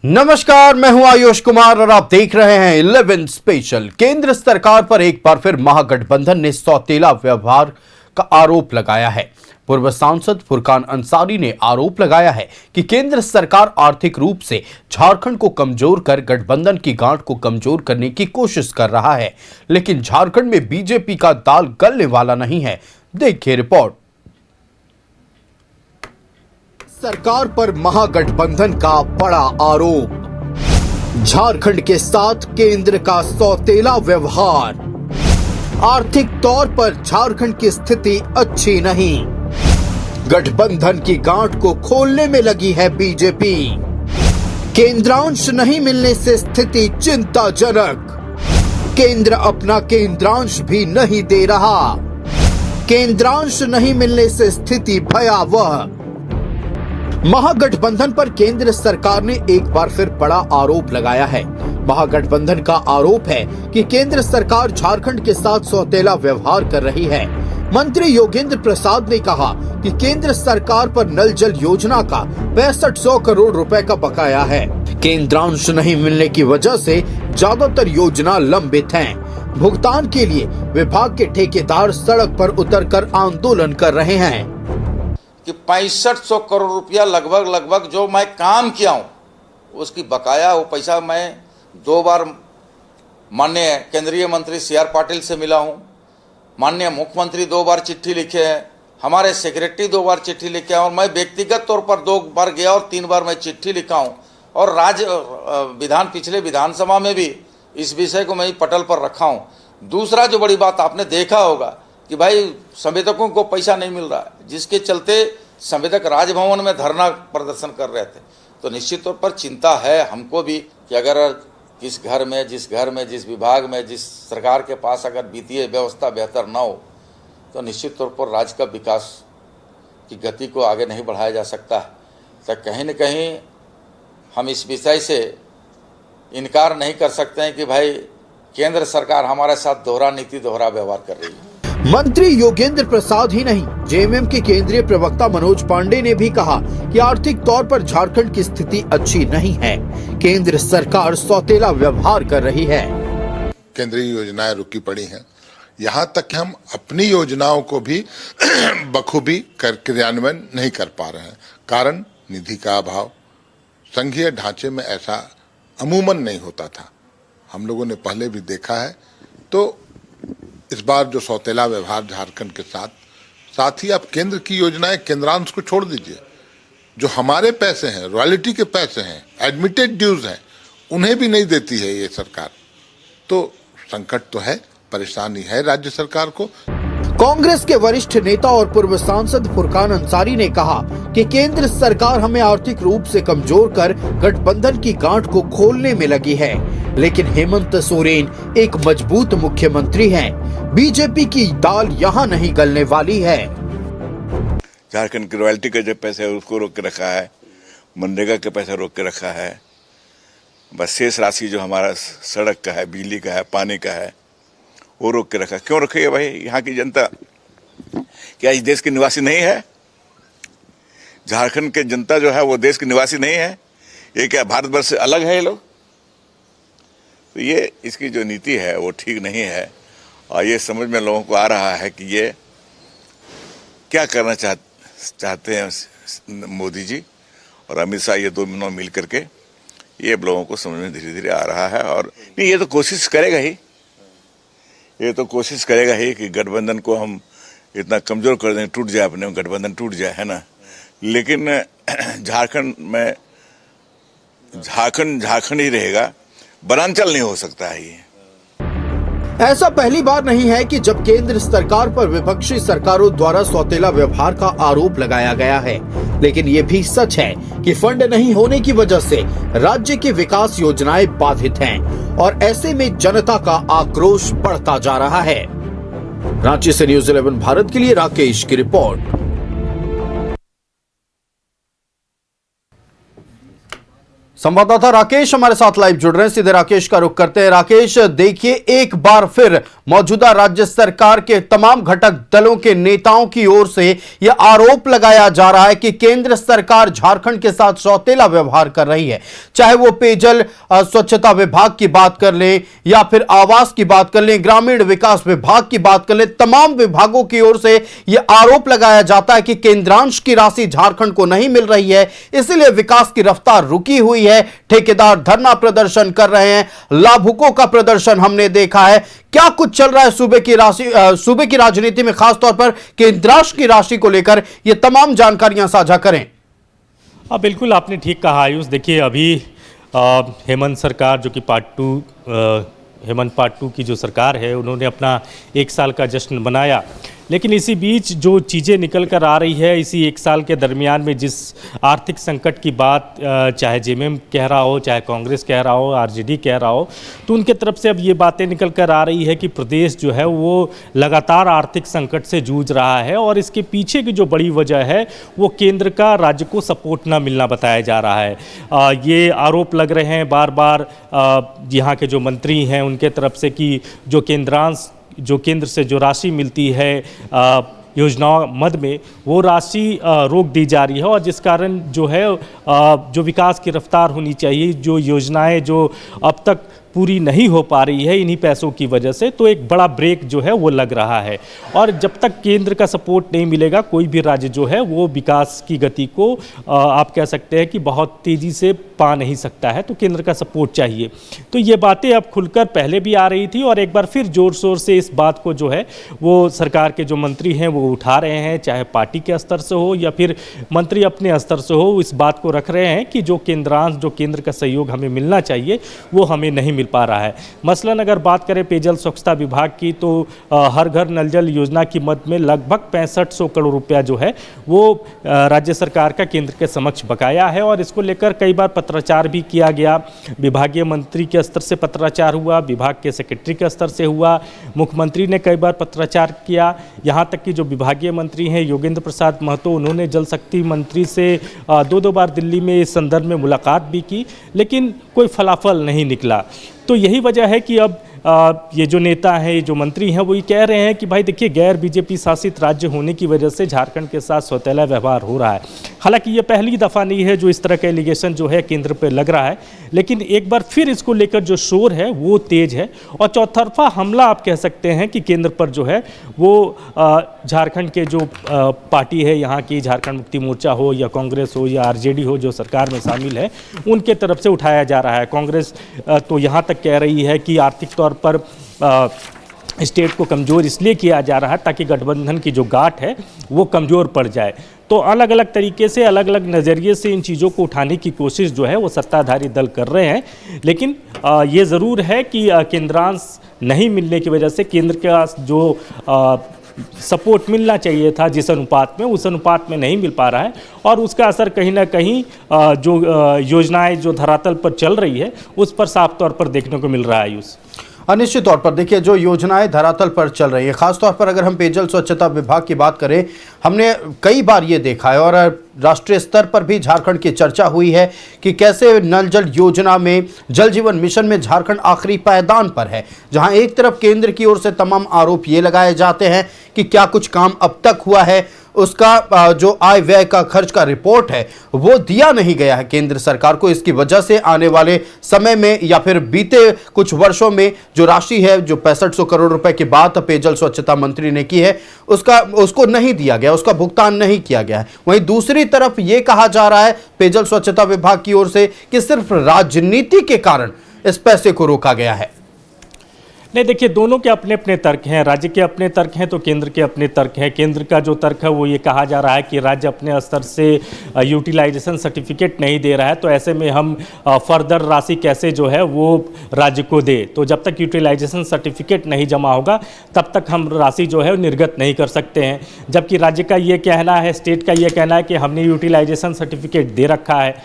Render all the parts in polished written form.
नमस्कार, मैं हूं आयुष कुमार और आप देख रहे हैं 11 स्पेशल। केंद्र सरकार पर एक बार फिर महागठबंधन ने सौतेला व्यवहार का आरोप लगाया है। पूर्व सांसद फुरकान अंसारी ने आरोप लगाया है कि केंद्र सरकार आर्थिक रूप से झारखंड को कमजोर कर गठबंधन की गांठ को कमजोर करने की कोशिश कर रहा है, लेकिन झारखंड में बीजेपी का दाल गलने वाला नहीं है। देखिए रिपोर्ट। सरकार पर महागठबंधन का बड़ा आरोप। झारखंड के साथ केंद्र का सौतेला व्यवहार। आर्थिक तौर पर झारखंड की स्थिति अच्छी नहीं। गठबंधन की गांठ को खोलने में लगी है बीजेपी। केंद्रांश नहीं मिलने से स्थिति चिंताजनक। केंद्र अपना केंद्रांश भी नहीं दे रहा। केंद्रांश नहीं मिलने से स्थिति भयावह। महागठबंधन पर केंद्र सरकार ने एक बार फिर बड़ा आरोप लगाया है। महागठबंधन का आरोप है कि केंद्र सरकार झारखंड के साथ सौतेला व्यवहार कर रही है। मंत्री योगेंद्र प्रसाद ने कहा कि केंद्र सरकार पर नल जल योजना का 6500 करोड़ रुपए का बकाया है। केंद्रांश नहीं मिलने की वजह से ज्यादातर योजना लंबित हैं। भुगतान के लिए विभाग के ठेकेदार सड़क पर उतरकर आंदोलन कर रहे हैं कि 6500 करोड़ रुपया लगभग जो मैं काम किया हूँ उसकी बकाया, वो पैसा मैं 2 बार माननीय केंद्रीय मंत्री CR पाटिल से मिला हूँ। माननीय मुख्यमंत्री 2 बार चिट्ठी लिखे हैं, हमारे सेक्रेटरी 2 बार चिट्ठी लिखे हैं, और मैं व्यक्तिगत तौर पर 2 बार गया और 3 बार मैं चिट्ठी लिखा हूँ। और पिछले विधानसभा में भी इस विषय को मैं पटल पर रखा हूँ। दूसरा जो बड़ी बात आपने देखा होगा कि भाई संवेदकों को पैसा नहीं मिल रहा है, जिसके चलते संवेदक राजभवन में धरना प्रदर्शन कर रहे थे। तो निश्चित तौर पर चिंता है हमको भी कि अगर जिस घर में जिस विभाग में जिस सरकार के पास अगर वित्तीय व्यवस्था बेहतर न हो तो निश्चित तौर पर राज्य का विकास की गति को आगे नहीं बढ़ाया जा सकता है। तो कहीं न कहीं हम इस विषय से इनकार नहीं कर सकते हैं कि भाई केंद्र सरकार हमारे साथ दोहरा नीति दोहरा व्यवहार कर रही है। मंत्री योगेंद्र प्रसाद ही नहीं, जेएमएम के केंद्रीय प्रवक्ता मनोज पांडे ने भी कहा कि आर्थिक तौर पर झारखंड की स्थिति अच्छी नहीं है। केंद्र सरकार सौतेला व्यवहार कर रही है। केंद्रीय योजनाएं रुकी पड़ी हैं। यहाँ तक कि हम अपनी योजनाओं को भी बखूबी क्रियान्वयन नहीं कर पा रहे हैं। कारण निधि का अभाव। संघीय ढांचे में ऐसा अमूमन नहीं होता था, हम लोगों ने पहले भी देखा है। तो इस बार जो सौतेला व्यवहार झारखंड के साथ ही आप केंद्र की योजनाएं केंद्रांश को छोड़ दीजिए, जो हमारे पैसे हैं, रॉयल्टी के पैसे हैं, एडमिटेड ड्यूज हैं, उन्हें भी नहीं देती है ये सरकार। तो संकट तो है, परेशानी है राज्य सरकार को। कांग्रेस के वरिष्ठ नेता और पूर्व सांसद फुरकान अंसारी ने कहा कि केंद्र सरकार हमें आर्थिक रूप से कमजोर कर गठबंधन की गांठ को खोलने में लगी है, लेकिन हेमंत सोरेन एक मजबूत मुख्यमंत्री हैं। बीजेपी की दाल यहाँ नहीं गलने वाली है। झारखंड की रॉयल्टी के जो पैसे है उसको रोक के रखा है, मनरेगा के पैसे रोक के रखा है। बस शेष राशि जो हमारा सड़क का है, बिजली का है, पानी का है, वो रोक के रखा। क्यों रखे भाई? यहाँ की जनता क्या इस देश के निवासी नहीं है? झारखंड के जनता जो है वो देश के निवासी नहीं है? ये क्या भारतवर्ष से अलग है ये लोग? तो ये इसकी जो नीति है वो ठीक नहीं है, और ये समझ में लोगों को आ रहा है कि ये क्या करना चाहते हैं मोदी जी और अमित शाह, ये दोनों मिल करके। ये लोगों को समझ में धीरे धीरे आ रहा है। और नहीं, ये तो कोशिश करेगा ही कि गठबंधन को हम इतना कमजोर कर दें, टूट जाए, अपने गठबंधन टूट जाए, है ना। लेकिन झारखंड ही रहेगा, वनांचल नहीं हो सकता है ये। ऐसा पहली बार नहीं है कि जब केंद्र सरकार पर विपक्षी सरकारों द्वारा सौतेला व्यवहार का आरोप लगाया गया है, लेकिन ये भी सच है कि फंड नहीं होने की वजह से राज्य की विकास योजनाएं बाधित हैं, और ऐसे में जनता का आक्रोश बढ़ता जा रहा है। रांची से न्यूज़ 11 भारत के लिए राकेश की रिपोर्ट। संवाददाता राकेश हमारे साथ लाइव जुड़ रहे हैं। सीधे राकेश का रुख करते हैं। राकेश, देखिए, एक बार फिर मौजूदा राज्य सरकार के तमाम घटक दलों के नेताओं की ओर से यह आरोप लगाया जा रहा है कि केंद्र सरकार झारखंड के साथ सौतेला व्यवहार कर रही है। चाहे वो पेयजल स्वच्छता विभाग की बात कर ले या फिर आवास की बात कर ले, ग्रामीण विकास विभाग की बात कर ले, तमाम विभागों की ओर से यह आरोप लगाया जाता है कि केंद्रांश की राशि झारखंड को नहीं मिल रही है, इसलिए विकास की रफ्तार रुकी हुई है। ठेकेदार धरना प्रदर्शन कर रहे हैं, लाभुकों का प्रदर्शन हमने देखा है। क्या कुछ चल रहा है सूबे की राजनीति में, खासतौर पर केंद्रांश की राशि को लेकर, ये तमाम जानकारियां साझा करें। बिल्कुल आपने ठीक कहा आयुष। देखिए, अभी हेमंत सरकार जो कि हेमंत पार्ट 2 की जो सरकार है, उन्होंने अपना 1 साल का जश्न मनाया, लेकिन इसी बीच जो चीज़ें निकल कर आ रही है, इसी 1 साल के दरमियान में जिस आर्थिक संकट की बात चाहे जेएमएम कह रहा हो, चाहे कांग्रेस कह रहा हो, आरजेडी कह रहा हो, तो उनके तरफ से अब ये बातें निकल कर आ रही है कि प्रदेश जो है वो लगातार आर्थिक संकट से जूझ रहा है और इसके पीछे की जो बड़ी वजह है वो केंद्र का राज्य को सपोर्ट ना मिलना बताया जा रहा है। ये आरोप लग रहे हैं बार बार यहाँ के जो मंत्री हैं उनके तरफ से कि जो केंद्र से जो राशि मिलती है योजनाओं मद में, वो राशि रोक दी जा रही है और जिस कारण जो है जो विकास की रफ्तार होनी चाहिए, जो योजनाएं जो अब तक पूरी नहीं हो पा रही है इन्हीं पैसों की वजह से, तो एक बड़ा ब्रेक जो है वो लग रहा है। और जब तक केंद्र का सपोर्ट नहीं मिलेगा, कोई भी राज्य जो है वो विकास की गति को आप कह सकते हैं कि बहुत तेज़ी से पा नहीं सकता है, तो केंद्र का सपोर्ट चाहिए। तो ये बातें अब खुलकर पहले भी आ रही थी और एक बार फिर ज़ोर शोर से इस बात को जो है वो सरकार के जो मंत्री हैं वो उठा रहे हैं, चाहे पार्टी के स्तर से हो या फिर मंत्री अपने स्तर से हो, इस बात को रख रहे हैं कि जो केंद्रांश, जो केंद्र का सहयोग हमें मिलना चाहिए वो हमें नहीं मिल पा रहा है। मसलन अगर बात करें पेयजल स्वच्छता विभाग की, तो हर घर नल जल योजना की मद में लगभग 6500 करोड़ रुपया जो है वो राज्य सरकार का केंद्र के समक्ष बकाया है और इसको लेकर कई बार पत्राचार भी किया गया। विभागीय मंत्री के स्तर से पत्राचार हुआ, विभाग के सेक्रेटरी के स्तर से हुआ, मुख्यमंत्री ने कई बार पत्राचार किया, यहाँ तक कि जो विभागीय मंत्री हैं योगेंद्र प्रसाद महतो, उन्होंने जल शक्ति मंत्री से 2-2 बार दिल्ली में इस संदर्भ में मुलाकात भी की, लेकिन कोई फलाफल नहीं निकला। तो यही वजह है कि अब ये जो नेता हैं, ये जो मंत्री हैं, वो ये कह रहे हैं कि भाई देखिए, गैर बीजेपी शासित राज्य होने की वजह से झारखंड के साथ सौतेला व्यवहार हो रहा है। हालांकि ये पहली दफ़ा नहीं है जो इस तरह का एलिगेशन जो है केंद्र पे लग रहा है, लेकिन एक बार फिर इसको लेकर जो शोर है वो तेज है और चौतरफा हमला आप कह सकते हैं कि केंद्र पर जो है वो झारखंड के जो पार्टी है यहाँ की, झारखंड मुक्ति मोर्चा हो या कांग्रेस हो या आरजेडी हो जो सरकार में शामिल है, उनके तरफ से उठाया जा रहा है। कांग्रेस तो यहाँ तक कह रही है कि आर्थिक तौर पर स्टेट को कमज़ोर इसलिए किया जा रहा है ताकि गठबंधन की जो गांठ है वो कमज़ोर पड़ जाए। तो अलग अलग तरीके से, अलग अलग नज़रिए से इन चीज़ों को उठाने की कोशिश जो है वो सत्ताधारी दल कर रहे हैं, लेकिन ये ज़रूर है कि केंद्रांश नहीं मिलने की वजह से केंद्र का जो सपोर्ट मिलना चाहिए था जिस अनुपात में, उस अनुपात में नहीं मिल पा रहा है और उसका असर कहीं ना कहीं जो योजनाएं जो धरातल पर चल रही है उस पर साफ तौर पर देखने को मिल रहा है। यूस निश्चित तौर पर देखिए, जो योजनाएं धरातल पर चल रही है, खासतौर पर अगर हम पेयजल स्वच्छता विभाग की बात करें, हमने कई बार ये देखा है और राष्ट्रीय स्तर पर भी झारखंड की चर्चा हुई है कि कैसे नल जल योजना में, जल जीवन मिशन में झारखंड आखिरी पायदान पर है, जहां एक तरफ केंद्र की ओर से तमाम आरोप ये लगाए जाते हैं कि क्या कुछ काम अब तक हुआ है, उसका जो आय व्यय का खर्च का रिपोर्ट है वो दिया नहीं गया है केंद्र सरकार को। इसकी वजह से आने वाले समय में या फिर बीते कुछ वर्षों में जो राशि है, जो 6500 करोड़ रुपए की बात पेयजल स्वच्छता मंत्री ने की है, उसको नहीं दिया गया, उसका भुगतान नहीं किया गया है। वहीं दूसरी तरफ ये कहा जा रहा है पेयजल स्वच्छता विभाग की ओर से कि सिर्फ राजनीति के कारण इस पैसे को रोका गया है। नहीं, देखिए, दोनों के अपने अपने तर्क हैं, राज्य के अपने तर्क हैं तो केंद्र के अपने तर्क हैं। केंद्र का जो तर्क है वो ये कहा जा रहा है कि राज्य अपने स्तर से यूटिलाइजेशन सर्टिफिकेट नहीं दे रहा है, तो ऐसे में हम फर्दर राशि कैसे जो है वो राज्य को दे। तो जब तक यूटिलाइजेशन सर्टिफिकेट नहीं जमा होगा तब तक हम राशि जो है निर्गत नहीं कर सकते हैं। जबकि राज्य का ये कहना है, स्टेट का ये कहना है कि हमने यूटिलाइजेशन सर्टिफिकेट दे रखा है।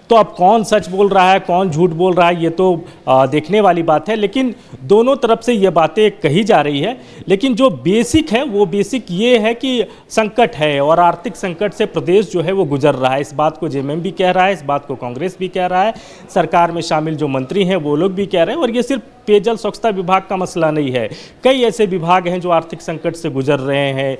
तो अब कौन सच बोल रहा है, कौन झूठ बोल रहा है, ये तो देखने वाली बात है। लेकिन दोनों तरफ से ये बातें कही जा रही है, लेकिन जो बेसिक है वो बेसिक ये है कि संकट है और आर्थिक संकट से प्रदेश जो है वो गुजर रहा है। इस बात को जेएमएम भी कह रहा है, इस बात को कांग्रेस भी कह रहा है, सरकार में शामिल जो मंत्री हैं वो लोग भी कह रहे हैं। और ये सिर्फ पेयजल स्वच्छता विभाग का मसला नहीं है, कई ऐसे विभाग हैं जो आर्थिक संकट से गुजर रहे हैं।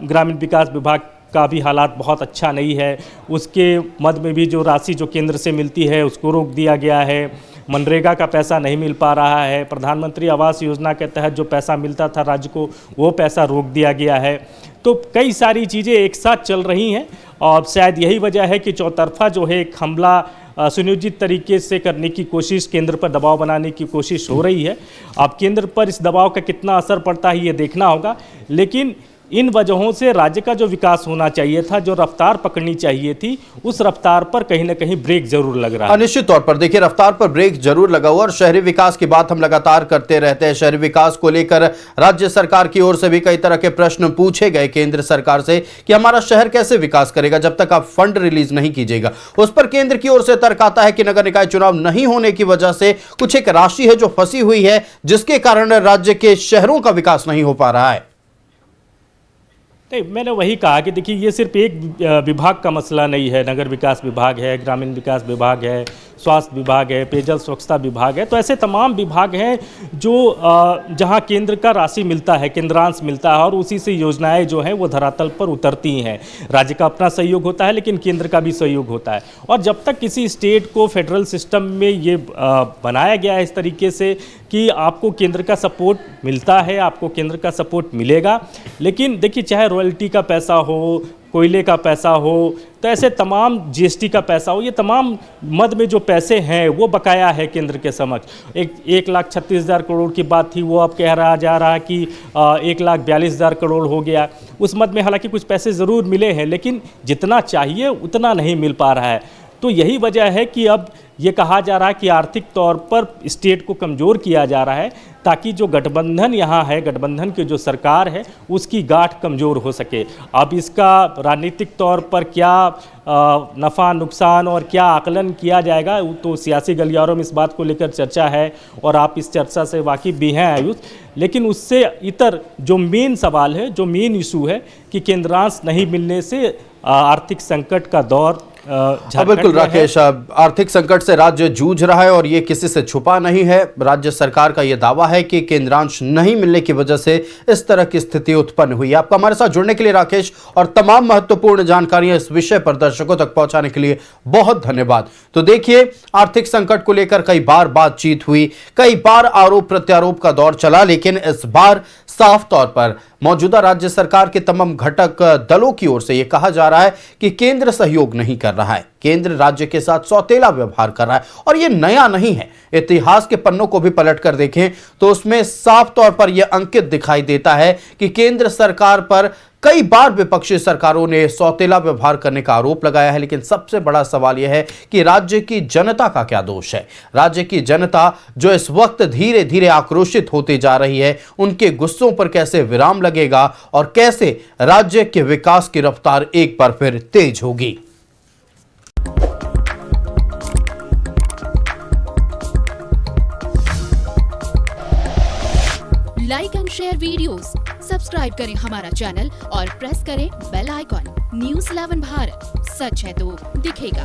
ग्रामीण विकास विभाग का भी हालात बहुत अच्छा नहीं है, उसके मद में भी जो राशि जो केंद्र से मिलती है उसको रोक दिया गया है। मनरेगा का पैसा नहीं मिल पा रहा है, प्रधानमंत्री आवास योजना के तहत जो पैसा मिलता था राज्य को वो पैसा रोक दिया गया है। तो कई सारी चीज़ें एक साथ चल रही हैं और शायद यही वजह है कि चौतरफा जो है एक हमला सुनियोजित तरीके से करने की कोशिश, केंद्र पर दबाव बनाने की कोशिश हो रही है। अब केंद्र पर इस दबाव का कितना असर पड़ता है ये देखना होगा, लेकिन इन वजहों से राज्य का जो विकास होना चाहिए था, जो रफ्तार पकड़नी चाहिए थी, उस रफ्तार पर कहीं ना कहीं ब्रेक जरूर लग रहा है। निश्चित तौर पर देखिए रफ्तार पर ब्रेक जरूर लगा हुआ और शहरी विकास की बात हम लगातार करते रहते हैं। शहरी विकास को लेकर राज्य सरकार की ओर से भी कई तरह के प्रश्न पूछे गए केंद्र सरकार से कि हमारा शहर कैसे विकास करेगा जब तक आप फंड रिलीज नहीं कीजिएगा। उस पर केंद्र की ओर से तर्क आता है कि नगर निकाय चुनाव नहीं होने की वजह से कुछ एक राशि है जो फंसी हुई है, जिसके कारण राज्य के शहरों का विकास नहीं हो पा रहा है। नहीं, मैंने वही कहा कि देखिए ये सिर्फ एक विभाग का मसला नहीं है। नगर विकास विभाग है, ग्रामीण विकास विभाग है, स्वास्थ्य विभाग है, पेयजल स्वच्छता विभाग है। तो ऐसे तमाम विभाग हैं जो जहां केंद्र का राशि मिलता है, केंद्रांश मिलता है और उसी से योजनाएं जो हैं वो धरातल पर उतरती हैं। राज्य का अपना सहयोग होता है लेकिन केंद्र का भी सहयोग होता है। और जब तक किसी स्टेट को फेडरल सिस्टम में ये बनाया गया है इस तरीके से कि आपको केंद्र का सपोर्ट मिलता है, आपको केंद्र का सपोर्ट मिलेगा। लेकिन देखिए चाहे रॉयल्टी का पैसा हो, कोयले का पैसा हो, तो ऐसे तमाम जीएसटी का पैसा हो, ये तमाम मद में जो पैसे हैं वो बकाया है केंद्र के समक्ष। 1,36,000 करोड़ की बात थी, वो अब कह रहा जा रहा है कि 1,42,000 करोड़ हो गया। उस मद में हालांकि कुछ पैसे ज़रूर मिले हैं लेकिन जितना चाहिए उतना नहीं मिल पा रहा है। तो यही वजह है कि अब ये कहा जा रहा है कि आर्थिक तौर पर स्टेट को कमज़ोर किया जा रहा है ताकि जो गठबंधन यहाँ है, गठबंधन की जो सरकार है उसकी गांठ कमज़ोर हो सके। अब इसका राजनीतिक तौर पर क्या नफ़ा नुकसान और क्या आकलन किया जाएगा तो सियासी गलियारों में इस बात को लेकर चर्चा है और आप इस चर्चा से वाकिफ़ भी हैं आयुष। लेकिन उससे इतर जो मेन सवाल है, जो मेन इशू है कि केंद्रांश नहीं मिलने से आर्थिक संकट का दौर बिल्कुल राकेश, आर्थिक संकट से राज्य जूझ रहा है और ये किसी से छुपा नहीं है। राज्य सरकार का यह दावा है कि केंद्रांश नहीं मिलने की वजह से इस तरह की स्थिति उत्पन्न हुई है। आपका हमारे साथ जुड़ने के लिए राकेश और तमाम महत्वपूर्ण जानकारियां इस विषय पर दर्शकों तक पहुंचाने के लिए बहुत धन्यवाद। तो देखिए आर्थिक संकट को लेकर कई बार बातचीत हुई, कई बार आरोप प्रत्यारोप का दौर चला, लेकिन इस बार साफ तौर पर मौजूदा राज्य सरकार के तमाम घटक दलों की ओर से यह कहा जा रहा है कि केंद्र सहयोग नहीं कर रहा है, केंद्र राज्य के साथ सौतेला व्यवहार कर रहा है। और यह नया नहीं है, इतिहास के पन्नों को भी पलट कर देखें तो उसमें साफ तौर पर यह अंकित दिखाई देता है कि केंद्र सरकार पर कई बार विपक्षी सरकारों ने सौतेला व्यवहार करने का आरोप लगाया है। लेकिन सबसे बड़ा सवाल यह है कि राज्य की जनता का क्या दोष है। राज्य की जनता जो इस वक्त धीरे धीरे आक्रोशित होती जा रही है, उनके गुस्सों पर कैसे विराम लगेगा और कैसे राज्य के विकास की रफ्तार एक बार फिर तेज होगी। Like and share videos, subscribe करें हमारा चैनल और प्रेस करें बेल आइकॉन। न्यूज़ 11 भारत, सच है तो दिखेगा।